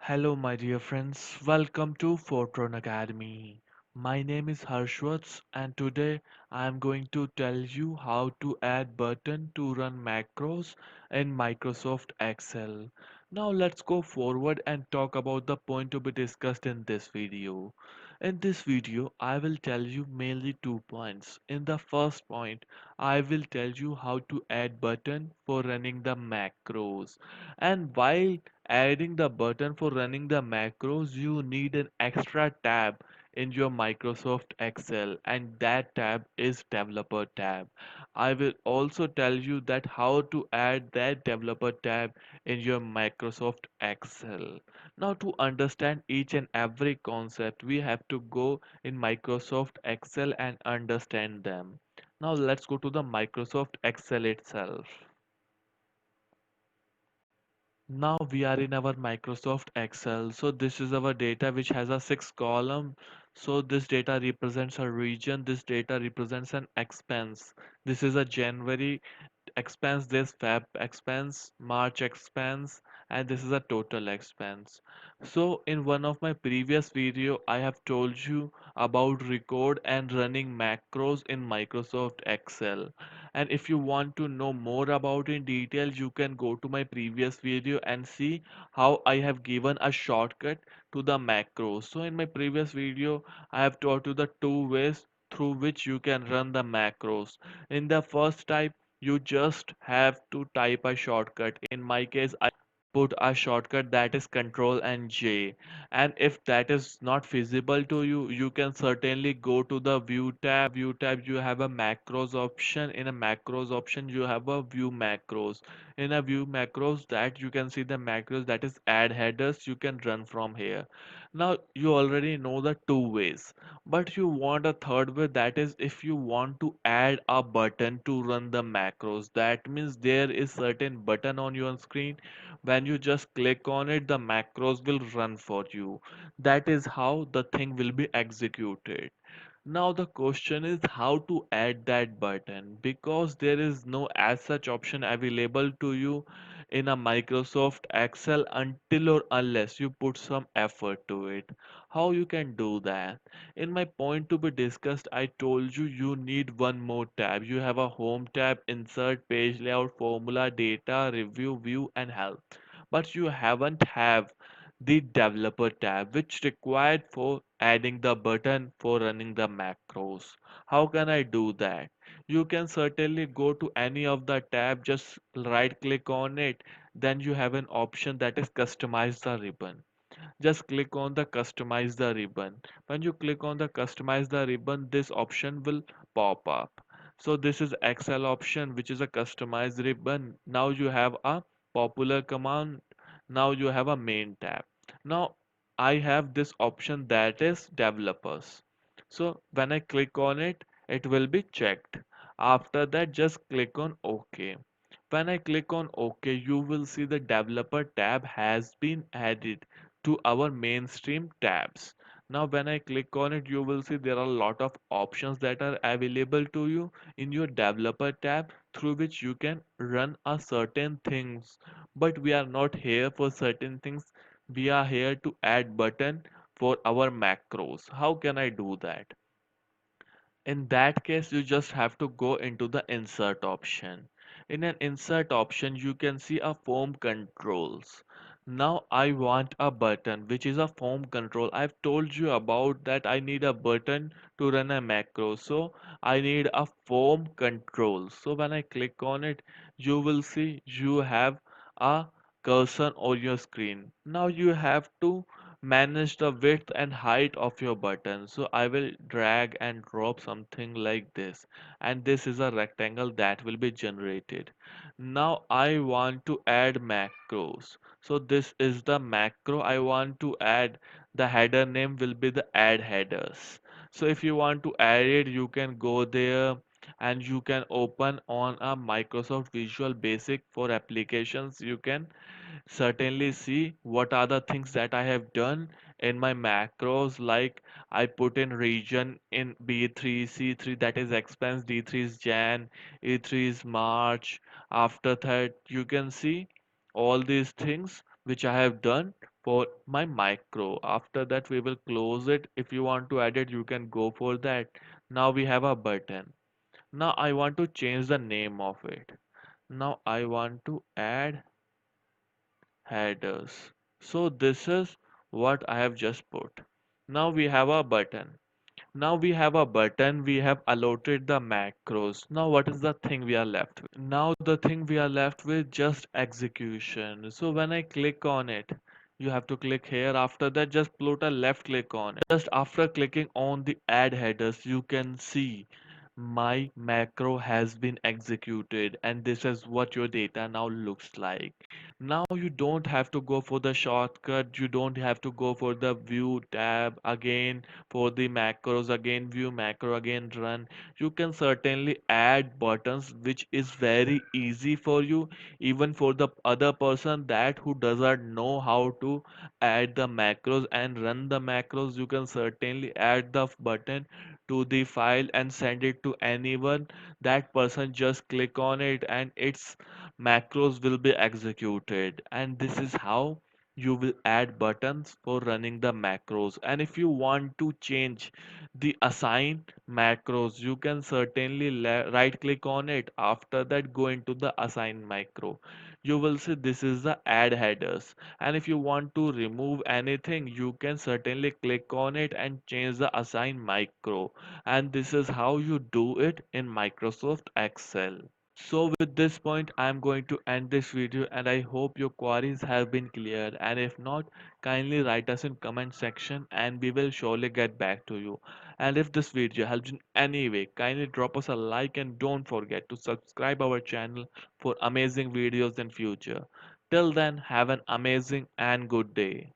Hello, my dear friends. Welcome to Fortron Academy. My name is Harshwats, and today I am going to tell you how to add button to run macros in Microsoft Excel. Now let's go forward and talk about the point to be discussed in this video. In this video, I will tell you mainly 2 points. In the first point, I will tell you how to add button for running the macros. And while adding the button for running the macros, you need an extra tab in your Microsoft Excel, and that tab is Developer tab. I will also tell you that how to add that Developer tab in your Microsoft Excel. Now to understand each and every concept, we have to go in Microsoft Excel and understand them. Now let's go to the Microsoft Excel itself. Now we are in our Microsoft Excel. So this is our data which has a six column. So this data represents a region. This data represents an expense. This is a January expense, this Feb expense, March expense, and this is a total expense. So in one of my previous video, I have told you about record and running macros in Microsoft Excel. And if you want to know more about in detail, you can go to my previous video and see how I have given a shortcut to the macros. So in my previous video, I have taught you the two ways through which you can run the macros. In the first type, you just have to type a shortcut. In my case, I put a shortcut that is Control and J. And if that is not feasible to you, you can certainly go to the View tab. View tab, you have a macros option. In a macros option, you have a View macros. In a View macros, that you can see the macros that is add headers. You can run from here. Now you already know the two ways, but you want a third way, that is if you want to add a button to run the macros. That means there is certain button on your screen. When you just click on it, the macros will run for you. That is how the thing will be executed. Now the question is how to add that button, because there is no as such option available to you in a Microsoft Excel until or unless you put some effort to it. How you can do that? In my point to be discussed, I told you you need one more tab. You have a home tab, insert, page layout, formula, data, review, view, and help. But you haven't have the developer tab, which required for adding the button for running the macros. How can I do that? You can certainly go to any of the tab, just right click on it, then you have an option that is customize the ribbon. Just click on the customize the ribbon. When you click on the customize the ribbon, this option will pop up. So this is Excel option, which is a customize ribbon. Now you have a popular command. Now you have a main tab. Now I have this option that is developers. So when I click on it, it will be checked. After that, just click on OK. When I click on OK, you will see the developer tab has been added to our mainstream tabs. Now when I click on it, you will see there are a lot of options that are available to you in your developer tab through which you can run a certain things. But we are not here for certain things. We are here to add button for our macros. How can I do that? In that case, you just have to go into the insert option. In an insert option, you can see a form controls. Now I want a button which is a form control. I've told you about that I need a button to run a macro. So I need a form control. So when I click on it, you will see you have a cursor on your screen. Now you have to manage the width and height of your button. So I will drag and drop something like this, and this is a rectangle that will be generated. Now I want to add macros. So this is the macro I want to add. The header name will be the add headers. So if you want to add it, you can go there and you can open on a Microsoft Visual Basic for applications. You can certainly see what are the things that I have done in my macros. Like I put in region in B3, C3 that is expense, D3 is Jan, E3 is March. After that, you can see all these things which I have done for my macro. After that, we will close it. If you want to add it, you can go for that. Now we have a button. Now I want to change the name of it. Now I want to add headers. So this is what I have just put. Now we have a button. Now we have a button, we have allotted the macros. Now what is the thing we are left with? Now the thing we are left with just execution. So when I click on it, you have to click here. After that, just put a left click on it. Just after clicking on the add headers, you can see my macro has been executed, and this is what your data now looks like. Now you don't have to go for the shortcut, you don't have to go for the view tab again, for the macros again, view macro again, run. You can certainly add buttons, which is very easy for you, even for the other person that who doesn't know how to add the macros and run the macros. You can certainly add the button to the file and send it to anyone. That person just click on it and its macros will be executed. And this is how you will add buttons for running the macros. And if you want to change the assign macros, you can certainly right click on it. After that, go into the assign macro. You will see this is the add headers. And if you want to remove anything, you can certainly click on it and change the assign macro. And this is how you do it in Microsoft Excel. So with this point, I'm going to end this video, and I hope your queries have been clear. And if not, kindly write us in comment section and we will surely get back to you. And if this video helps in any way, kindly drop us a like and don't forget to subscribe our channel for amazing videos in future. Till then, have an amazing and good day.